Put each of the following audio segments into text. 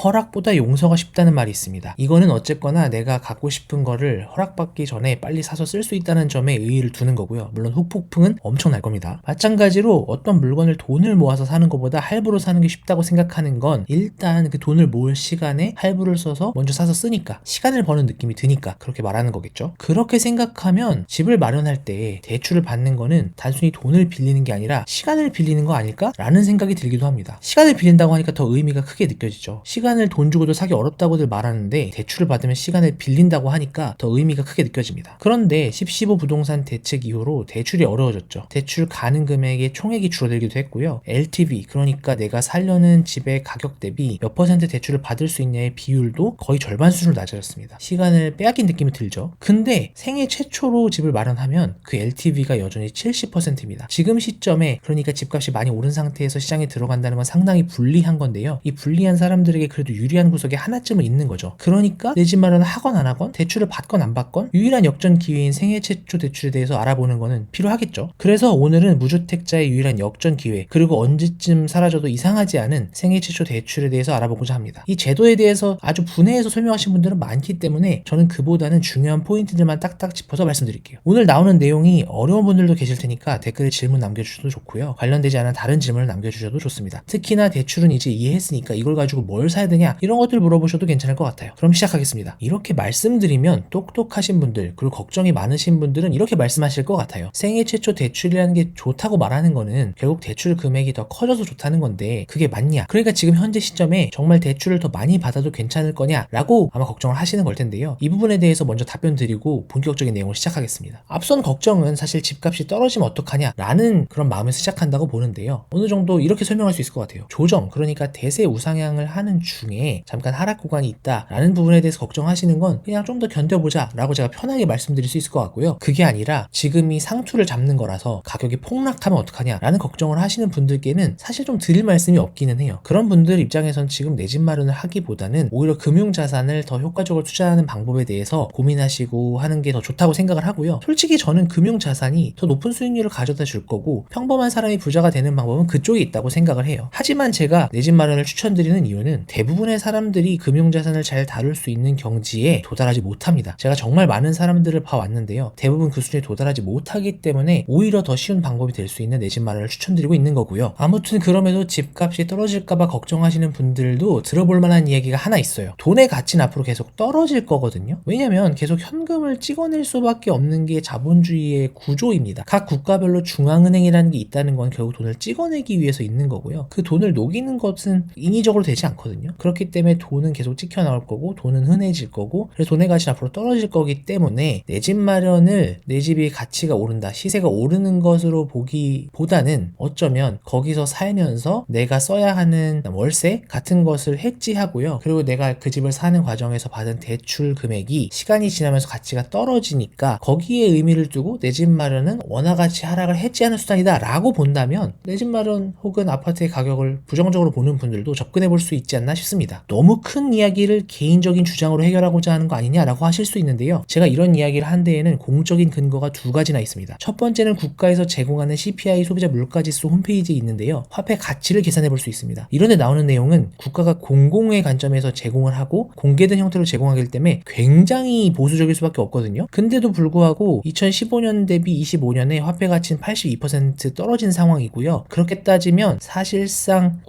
허락보다 용서가 쉽다는 말이 있습니다. 이거는 어쨌거나 내가 갖고 싶은 거를 허락받기 전에 빨리 사서 쓸 수 있다는 점에 의의를 두는 거고요. 물론 후폭풍은 엄청날 겁니다. 마찬가지로 어떤 물건을 돈을 모아서 사는 것보다 할부로 사는 게 쉽다고 생각하는 건 일단 그 돈을 모을 시간에 할부를 써서 먼저 사서 쓰니까, 시간을 버는 느낌이 드니까 그렇게 말하는 거겠죠. 그렇게 생각하면 집을 마련할 때 대출을 받는 거는 단순히 돈을 빌리는 게 아니라 시간을 빌리는 거 아닐까? 라는 생각이 들기도 합니다. 시간을 빌린다고 하니까 더 의미가 크게 느껴지죠. 시간을 돈 주고도 사기 어렵다고들 말하는데 대출을 받으면 시간을 빌린다고 하니까 더 의미가 크게 느껴집니다. 그런데 10.15 부동산 대책 이후로 대출이 어려워졌죠. 대출 가능 금액의 총액이 줄어들기도 했고요. LTV, 그러니까 내가 살려는 집의 가격 대비 몇 퍼센트 대출을 받을 수 있냐의 비율도 거의 절반 수준으로 낮아졌습니다. 시간을 빼앗긴 느낌이 들죠. 근데 생애 최초로 집을 마련하면 그 LTV가 여전히 70%입니다. 지금 시점에, 그러니까 집값이 많이 오른 상태에서 시장에 들어간다는 건 상당히 불리한 건데요. 이 불리한 사람들에게 그래도 유리한 구석이 하나쯤은 있는 거죠. 그러니까 내 집 마련을 하건 안 하건, 대출을 받건 안 받건 유일한 역전 기회인 생애 최초 대출에 대해서 알아보는 거는 필요하겠죠. 그래서 오늘은 무주택자의 유일한 역전 기회, 그리고 언제쯤 사라져도 이상하지 않은 생애 최초 대출에 대해서 알아보고자 합니다. 이 제도에 대해서 아주 분해해서 설명하신 분들은 많기 때문에 저는 그보다는 중요한 포인트들만 딱딱 짚어서 말씀드릴게요. 오늘 나오는 내용이 어려운 분들도 계실 테니까 댓글에 질문 남겨주셔도 좋고요. 관련되지 않은 다른 질문을 남겨주셔도 좋습니다. 특히나 대출은 이제 이해했으니까 이걸 가지고 뭘 사야 되냐, 이런 것들 물어보셔도 괜찮을 것 같아요. 그럼 시작하겠습니다. 이렇게 말씀드리면 똑똑하신 분들, 그리고 걱정이 많으신 분들은 이렇게 말씀하실 것 같아요. 생애 최초 대출이라는 게 좋다고 말하는 거는 결국 대출 금액이 더 커져서 좋다는 건데 그게 맞냐? 그러니까 지금 현재 시점에 정말 대출을 더 많이 받아도 괜찮을 거냐? 라고 아마 걱정을 하시는 걸 텐데요. 이 부분에 대해서 먼저 답변 드리고 본격적인 내용을 시작하겠습니다. 앞선 걱정은 사실 집값이 떨어지면 어떡하냐? 라는 그런 마음에서 시작한다고 보는데요. 어느 정도 이렇게 설명할 수 있을 것 같아요. 조정, 그러니까 대세 우상향을 하는 중에 잠깐 하락 구간이 있다라는 부분에 대해서 걱정하시는 건 그냥 좀 더 견뎌보자 라고 제가 편하게 말씀드릴 수 있을 것 같고요. 그게 아니라 지금이 상투를 잡는 거라서 가격이 폭락하면 어떡하냐 라는 걱정을 하시는 분들께는 사실 좀 드릴 말씀이 없기는 해요. 그런 분들 입장에선 지금 내 집 마련을 하기보다는 오히려 금융자산을 더 효과적으로 투자하는 방법에 대해서 고민하시고 하는 게 더 좋다고 생각을 하고요. 솔직히 저는 금융자산이 더 높은 수익률을 가져다 줄 거고 평범한 사람이 부자가 되는 방법은 그쪽에 있다고 생각을 해요. 하지만 제가 내 집 마련을 추천드리는 이유는 대부분의 사람들이 금융자산을 잘 다룰 수 있는 경지에 도달하지 못합니다. 제가 정말 많은 사람들을 봐왔는데요. 대부분 그 수준에 도달하지 못하기 때문에 오히려 더 쉬운 방법이 될 수 있는 내 집 마련을 추천드리고 있는 거고요. 아무튼 그럼에도 집값이 떨어질까봐 걱정하시는 분들도 들어볼 만한 이야기가 하나 있어요. 돈의 가치는 앞으로 계속 떨어질 거거든요. 왜냐면 계속 현금을 찍어낼 수밖에 없는 게 자본주의의 구조입니다. 각 국가별로 중앙은행이라는 게 있다는 건 결국 돈을 찍어내기 위해서 있는 거고요. 그 돈을 녹이는 것은 인위적으로 되지 않거든요. 그렇기 때문에 돈은 계속 찍혀 나올 거고 돈은 흔해질 거고, 그래서 돈의 가치는 앞으로 떨어질 거기 때문에 내 집 마련을, 내 집이 가치가 오른다, 시세가 오르는 것으로 보기보다는 어쩌면 거기서 살면서 내가 써야 하는 월세 같은 것을 해지하고요. 그리고 내가 그 집을 사는 과정에서 받은 대출 금액이 시간이 지나면서 가치가 떨어지니까 거기에 의미를 두고 내 집 마련은 원화가치 하락을 해지하는 수단이다 라고 본다면 내 집 마련 혹은 아파트의 가격을 부정적으로 보는 분들도 접근해 볼 수 있지 않나 싶습니다. 너무 큰 이야기를 개인적인 주장으로 해결하고자 하는 거 아니냐라고 하실 수 있는데요. 제가 이런 이야기를 한 데에는 공적인 근거가 두 가지나 있습니다. 첫 번째는 국가에서 제공하는 CPI 소비자 물가지수 홈페이지에 있는데요. 화폐 가치를 계산해 볼 수 있습니다. 이런 데 나오는 내용은 국가가 공공의 관점에서 제공을 하고 공개된 형태로 제공하기 때문에 굉장히 보수적일 수밖에 없거든요. 근데도 불구하고 2015년 대비 25년에 화폐 가치는 82% 떨어진 상황이고요. 그렇게 따지면 사실상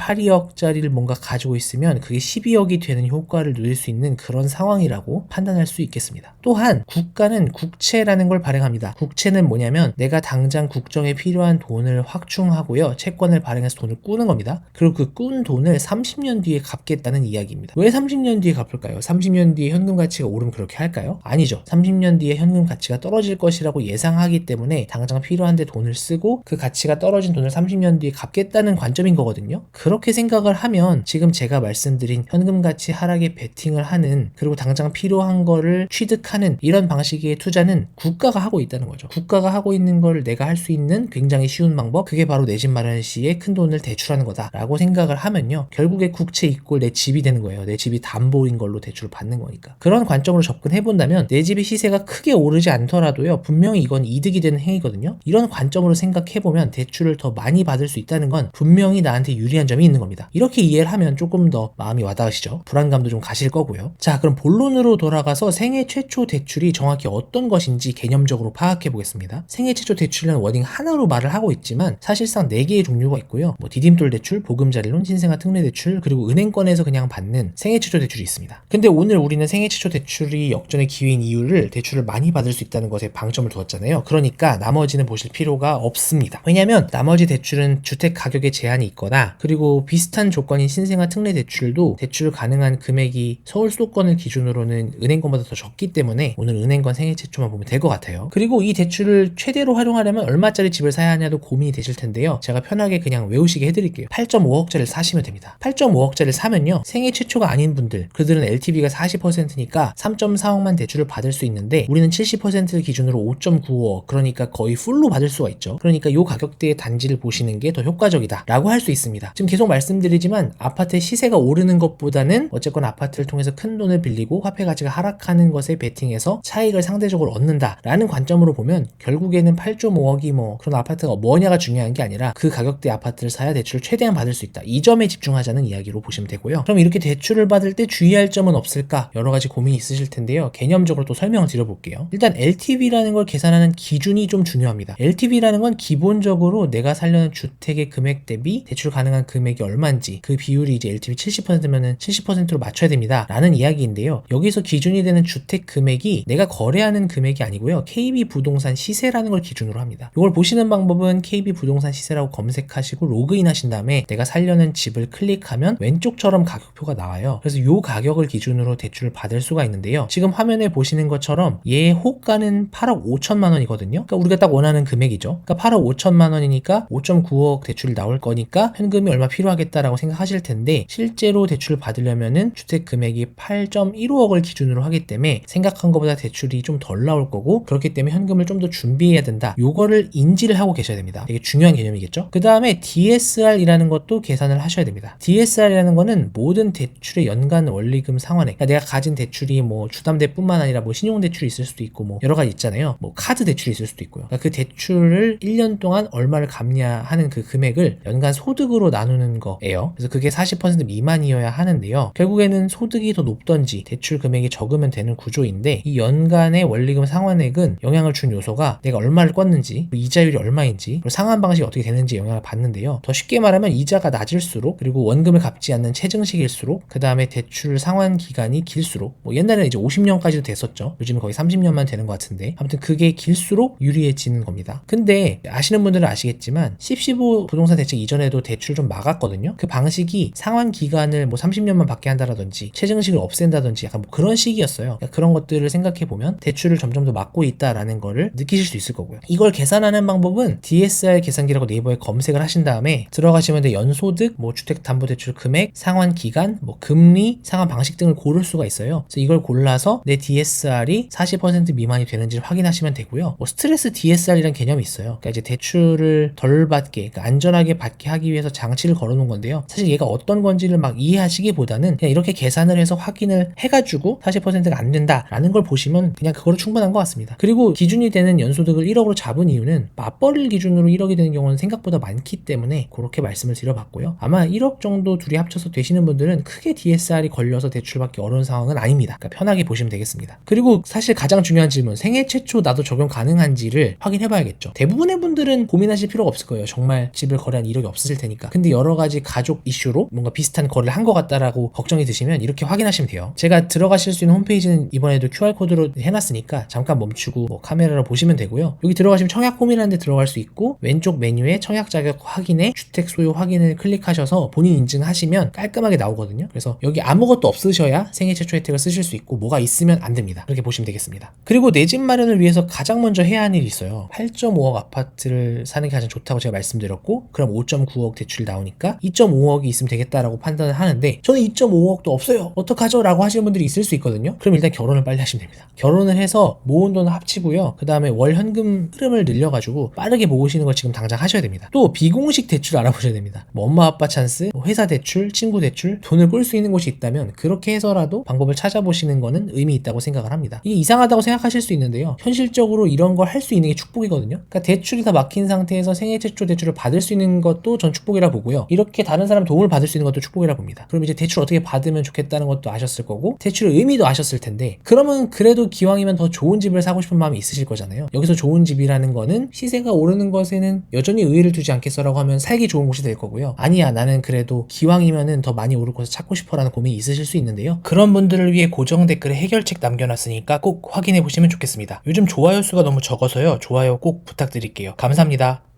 9.82억짜리를 뭔가 가지고 있으면 그게 12억이 되는 효과를 누릴 수 있는 그런 상황이라고 판단할 수 있겠습니다. 또한 국가는 국채라는 걸 발행합니다. 국채는 뭐냐면 내가 당장 국정에 필요한 돈을 확충하고요. 채권을 발행해서 돈을 꾸는 겁니다. 그리고 그 꾼 돈을 30년 뒤에 갚겠다는 이야기입니다. 왜 30년 뒤에 갚을까요? 30년 뒤에 현금 가치가 오르면 그렇게 할까요? 아니죠. 30년 뒤에 현금 가치가 떨어질 것이라고 예상하기 때문에 당장 필요한데 돈을 쓰고 그 가치가 떨어진 돈을 30년 뒤에 갚겠다는 관점인 거거든요. 그렇게 생각을 하면 지금 제가 말씀드린 현금 가치 하락에 베팅을 하는, 그리고 당장 필요한 거를 취득하는 이런 방식의 투자는 국가가 하고 있다는 거죠. 국가가 하고 있는 걸 내가 할 수 있는 굉장히 쉬운 방법, 그게 바로 내 집 마련 시에 큰 돈을 대출하는 거다라고 생각을 하면요. 결국에 국채 이꼴 내 집이 되는 거예요. 내 집이 담보인 걸로 대출을 받는 거니까. 그런 관점으로 접근해 본다면 내 집의 시세가 크게 오르지 않더라도요. 분명히 이건 이득이 되는 행위거든요. 이런 관점으로 생각해 보면 대출을 더 많이 받을 수 있다는 건 분명히 나한테 유리한 점이 있는 겁니다. 이렇게 이해를 하면 조금 더 마음이 와닿으시죠? 불안감도 좀 가실 거고요. 자, 그럼 본론으로 돌아가서 생애 최초 대출이 정확히 어떤 것인지 개념적으로 파악해 보겠습니다. 생애 최초 대출이라는 워딩 하나로 말을 하고 있지만 사실상 4개의 종류가 있고요. 디딤돌 대출, 보금자리론, 신생아 특례 대출, 그리고 은행권에서 그냥 받는 생애 최초 대출이 있습니다. 근데 오늘 우리는 생애 최초 대출이 역전의 기회인 이유를 대출을 많이 받을 수 있다는 것에 방점을 두었잖아요. 그러니까 나머지는 보실 필요가 없습니다. 왜냐면 나머지 대출은 주택 가격에 제한이 있거나 그리고 비슷한 조건인 신생아 특례 대출도 대출 가능한 금액이 서울 수도권을 기준으로는 은행권보다 더 적기 때문에 오늘 은행권 생애 최초만 보면 될 것 같아요. 그리고 이 대출을 최대로 활용하려면 얼마짜리 집을 사야 하냐도 고민이 되실 텐데요. 제가 편하게 그냥 외우시게 해드릴게요. 8.5억짜리를 사시면 됩니다. 8.5억짜리를 사면요, 생애 최초가 아닌 분들, 그들은 LTV가 40%니까 3.4억만 대출을 받을 수 있는데 우리는 70%를 기준으로 5.95억, 그러니까 거의 풀로 받을 수가 있죠. 그러니까 이 가격대의 단지를 보시는 게 더 효과적이다 라고 할 수 있습니다. 지금 계속 말씀드리지만 아파트의 시세가 오르는 것보다는 어쨌건 아파트를 통해서 큰 돈을 빌리고 화폐 가치가 하락하는 것에 베팅해서 차익을 상대적으로 얻는다 라는 관점으로 보면 결국에는 8.5억이 그런 아파트가 뭐냐가 중요한 게 아니라 그 가격대 아파트를 사야 대출을 최대한 받을 수 있다, 이 점에 집중하자는 이야기로 보시면 되고요. 그럼 이렇게 대출을 받을 때 주의할 점은 없을까? 여러 가지 고민이 있으실 텐데요. 개념적으로 또 설명을 드려볼게요. 일단 LTV라는 걸 계산하는 기준이 좀 중요합니다. LTV라는 건 기본적으로 내가 살려는 주택의 금액 대비 대출 가능한 금액이 얼마인지, 그 비율이 이제 LTV 70%면은 70%로 맞춰야 됩니다 라는 이야기인데요. 여기서 기준이 되는 주택 금액이 내가 거래하는 금액이 아니고요, KB 부동산 시세라는 걸 기준으로 합니다. 이걸 보시는 방법은 KB 부동산 시세라고 검색하시고 로그인 하신 다음에 내가 살려는 집을 클릭하면 왼쪽처럼 가격표가 나와요. 그래서 이 가격을 기준으로 대출을 받을 수가 있는데요. 지금 화면에 보시는 것처럼 얘 호가는 8억 5천만 원이거든요. 그러니까 우리가 딱 원하는 금액이죠. 그러니까 8억 5천만 원이니까 5.9억 대출이 나올 거니까 현금이 얼마 필요하겠다라고 생각하실 텐데 실제로 대출을 받으려면은 주택 금액이 8.15억을 기준으로 하기 때문에 생각한 것보다 대출이 좀 덜 나올 거고, 그렇기 때문에 현금을 좀 더 준비해야 된다. 요거를 인지를 하고 계셔야 됩니다. 되게 중요한 개념이겠죠. 그 다음에 DSR이라는 것도 계산을 하셔야 됩니다. DSR이라는 거는 모든 대출의 연간 원리금 상환액. 그러니까 내가 가진 대출이 주담대뿐만 아니라 신용대출이 있을 수도 있고 여러 가지 있잖아요. 카드 대출이 있을 수도 있고요. 그러니까 그 대출을 1년 동안 얼마를 갚냐하는 그 금액을 연간 소득으로 나누는 거예요. 그래서 그게 40% 미만이어야 하는데요. 결국에는 소득이 더 높던지 대출 금액이 적으면 되는 구조인데, 이 연간의 원리금 상환액은 영향을 준 요소가 내가 얼마를 꿨는지, 이자율이 얼마인지, 그리고 상환 방식이 어떻게 되는지 영향을 받는데요. 더 쉽게 말하면 이자가 낮을수록, 그리고 원금을 갚지 않는 체증식일수록, 그 다음에 대출 상환 기간이 길수록, 옛날에는 이제 50년까지도 됐었죠. 요즘은 거의 30년만 되는 것 같은데, 아무튼 그게 길수록 유리해지는 겁니다. 근데 아시는 분들은 아시겠지만 10.15 부동산 대책 이전에도 대출 좀 막았거든요. 그 방식이 상환 기간을 30년만 받게 한다라든지 체증식을 없앤다든지 약간 그런 식이었어요. 그러니까 그런 것들을 생각해 보면 대출을 점점 더 막고 있다라는 거를 느끼실 수 있을 거고요. 이걸 계산하는 방법은 DSR 계산기라고 네이버에 검색을 하신 다음에 들어가시면 연소득, 주택담보대출 금액, 상환 기간, 금리, 상환 방식 등을 고를 수가 있어요. 그래서 이걸 골라서 내 DSR이 40% 미만이 되는지를 확인하시면 되고요. 스트레스 DSR이라는 개념이 있어요. 그러니까 이제 대출을 덜 받게, 그러니까 안전하게 받게 하기 위해서 장치를 걸어놓은 건데요. 사실 얘가 어떤 건지를 막 이해하시기보다는 그냥 이렇게 계산을 해서 확인을 해가지고 40%가 안 된다라는 걸 보시면 그냥 그거로 충분한 것 같습니다. 그리고 기준이 되는 연소득을 1억으로 잡은 이유는 맞벌이를 기준으로 1억이 되는 경우는 생각보다 많기 때문에 그렇게 말씀을 드려봤고요. 아마 1억 정도 둘이 합쳐서 되시는 분들은 크게 DSR이 걸려서 대출받기 어려운 상황은 아닙니다. 그러니까 편하게 보시면 되겠습니다. 그리고 사실 가장 중요한 질문, 생애 최초 나도 적용 가능한지를 확인해봐야겠죠. 대부분의 분들은 고민하실 필요가 없을 거예요. 정말 집을 거래한 이력이 없으실 테니까. 근데 여러 가지 가족 이슈로 뭔가 비슷한 거래를 한 것 같다라고 걱정이 드시면 이렇게 확인하시면 돼요. 제가 들어가실 수 있는 홈페이지는 이번에도 QR코드로 해놨으니까 잠깐 멈추고 카메라로 보시면 되고요. 여기 들어가시면 청약홈이라는 데 들어갈 수 있고, 왼쪽 메뉴에 청약 자격 확인에 주택 소유 확인을 클릭하셔서 본인 인증하시면 깔끔하게 나오거든요. 그래서 여기 아무것도 없으셔야 생애 최초 혜택을 쓰실 수 있고, 뭐가 있으면 안 됩니다. 그렇게 보시면 되겠습니다. 그리고 내 집 마련을 위해서 가장 먼저 해야 하는 일이 있어요. 8.5억 아파트를 사는 게 가장 좋다고 제가 말씀드렸고, 그럼 5.9억 대출이 나오니까 2.5억이 있으면 되겠다라고 판단을 하는데, 저는 2.5억도 없어요, 어떡하죠? 라고 하시는 분들이 있을 수 있거든요. 그럼 일단 결혼을 빨리 하시면 됩니다. 결혼을 해서 모은 돈을 합치고요, 그 다음에 월 현금 흐름을 늘려가지고 빠르게 모으시는 걸 지금 당장 하셔야 됩니다. 또 비공식 대출 알아보셔야 됩니다. 엄마 아빠 찬스, 회사 대출, 친구 대출, 돈을 꿀 수 있는 곳이 있다면 그렇게 해서라도 방법을 찾아보시는 거는 의미 있다고 생각을 합니다. 이게 이상하다고 생각하실 수 있는데요, 현실적으로 이런 걸 할 수 있는 게 축복이거든요. 그러니까 대출이 다 막힌 상태에서 생애 최초 대출을 받을 수 있는 것도 전 축복이라 보고요. 이렇게 다른 사람 도움을 받을 수 있는 것도 축복이라 봅니다. 그럼 이제 대출 어떻게 받으면 좋겠다는 것도 아셨을 거고 대출의 의미도 아셨을 텐데, 그러면 그래도 기왕이면 더 좋은 집을 사고 싶은 마음이 있으실 거잖아요. 여기서 좋은 집이라는 거는 시세가 오르는 것에는 여전히 의의를 두지 않겠어라고 하면 살기 좋은 곳이 될 거고요. 아니야, 나는 그래도 기왕이면은 더 많이 오를 곳을 찾고 싶어라는 고민이 있으실 수 있는데요. 그런 분들을 위해 고정 댓글에 해결책 남겨놨으니까 꼭 확인해 보시면 좋겠습니다. 요즘 좋아요 수가 너무 적어서요. 좋아요 꼭 부탁드릴게요. 감사합니다.